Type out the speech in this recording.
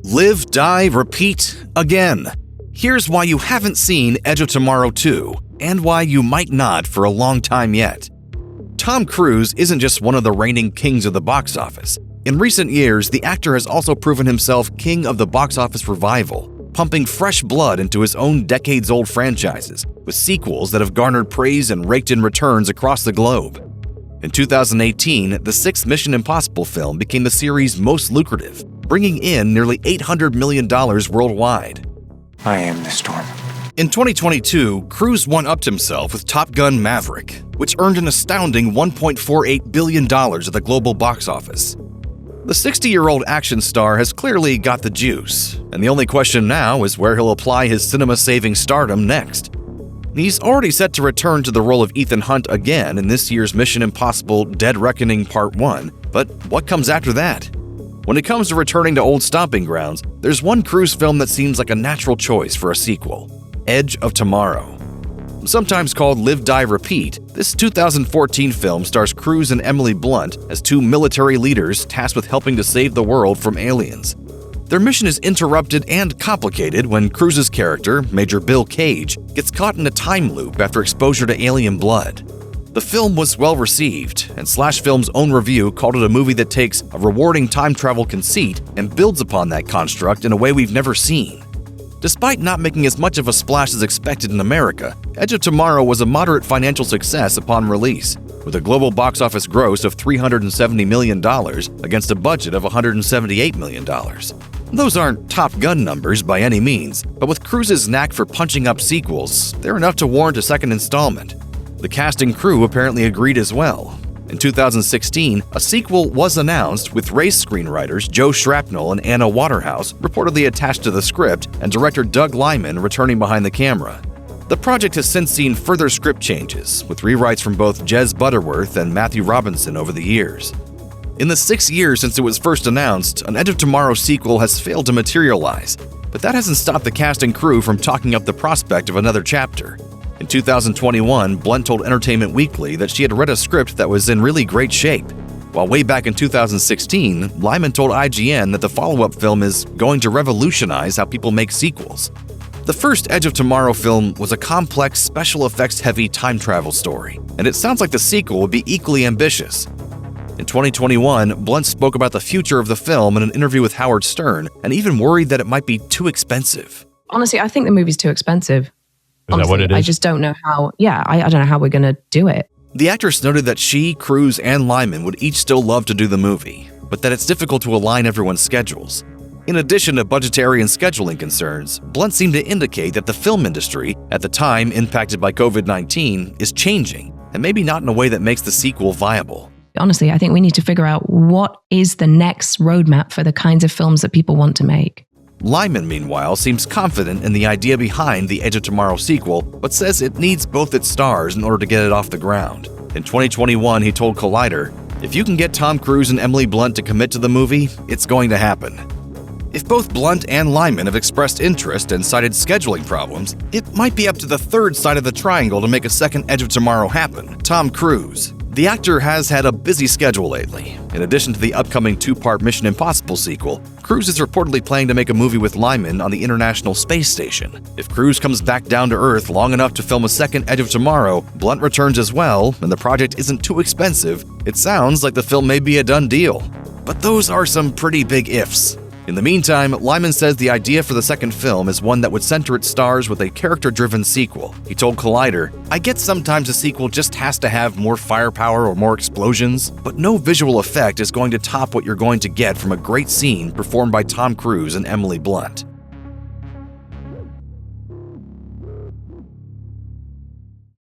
Live, die, repeat, again. Here's why you haven't seen Edge of Tomorrow 2, and why you might not for a long time yet. Tom Cruise isn't just one of the reigning kings of the box office. In recent years, the actor has also proven himself king of the box office revival, pumping fresh blood into his own decades-old franchises, with sequels that have garnered praise and raked in returns across the globe. In 2018, the sixth Mission Impossible film became the series' most lucrative, bringing in nearly $800 million worldwide. I am the storm. In 2022, Cruise one-upped himself with Top Gun: Maverick, which earned an astounding $1.48 billion at the global box office. The 60-year-old action star has clearly got the juice, and the only question now is where he'll apply his cinema-saving stardom next. He's already set to return to the role of Ethan Hunt again in this year's Mission Impossible: Dead Reckoning Part 1, but what comes after that? When it comes to returning to old stomping grounds, there's one Cruise film that seems like a natural choice for a sequel: Edge of Tomorrow. Sometimes called Live, Die, Repeat, this 2014 film stars Cruise and Emily Blunt as two military leaders tasked with helping to save the world from aliens. Their mission is interrupted and complicated when Cruise's character, Major Bill Cage, gets caught in a time loop after exposure to alien blood. The film was well received, and SlashFilm's own review called it a movie that takes a rewarding time travel conceit and builds upon that construct in a way we've never seen. Despite not making as much of a splash as expected in America, Edge of Tomorrow was a moderate financial success upon release, with a global box office gross of $370 million against a budget of $178 million. Those aren't Top Gun numbers by any means, but with Cruise's knack for punching up sequels, they're enough to warrant a second installment. The cast and crew apparently agreed as well. In 2016, a sequel was announced with race screenwriters Joe Shrapnel and Anna Waterhouse reportedly attached to the script, and director Doug Liman returning behind the camera. The project has since seen further script changes, with rewrites from both Jez Butterworth and Matthew Robinson over the years. In the 6 years since it was first announced, an Edge of Tomorrow sequel has failed to materialize, but that hasn't stopped the cast and crew from talking up the prospect of another chapter. In 2021, Blunt told Entertainment Weekly that she had read a script that was in really great shape, while way back in 2016, Lyman told IGN that the follow-up film is going to revolutionize how people make sequels. The first Edge of Tomorrow film was a complex, special effects-heavy time travel story, and it sounds like the sequel would be equally ambitious. In 2021, Blunt spoke about the future of the film in an interview with Howard Stern, and even worried that it might be too expensive. Honestly, I think the movie's too expensive. Is that what it is? I just don't know how, I don't know how we're going to do it. The actress noted that she, Cruise, and Lyman would each still love to do the movie, but that it's difficult to align everyone's schedules. In addition to budgetary and scheduling concerns, Blunt seemed to indicate that the film industry, at the time impacted by COVID-19, is changing, and maybe not in a way that makes the sequel viable. Honestly, I think we need to figure out what is the next roadmap for the kinds of films that people want to make. Lyman, meanwhile, seems confident in the idea behind the Edge of Tomorrow sequel, but says it needs both its stars in order to get it off the ground. In 2021, he told Collider, "If you can get Tom Cruise and Emily Blunt to commit to the movie, it's going to happen." If both Blunt and Lyman have expressed interest and cited scheduling problems, it might be up to the third side of the triangle to make a second Edge of Tomorrow happen: Tom Cruise. The actor has had a busy schedule lately. In addition to the upcoming 2-part Mission Impossible sequel, Cruise is reportedly planning to make a movie with Lyman on the International Space Station. If Cruise comes back down to Earth long enough to film a second Edge of Tomorrow, Blunt returns as well, and the project isn't too expensive, it sounds like the film may be a done deal. But those are some pretty big ifs. In the meantime, Lyman says the idea for the second film is one that would center its stars with a character-driven sequel. He told Collider, "I get sometimes a sequel just has to have more firepower or more explosions, but no visual effect is going to top what you're going to get from a great scene performed by Tom Cruise and Emily Blunt."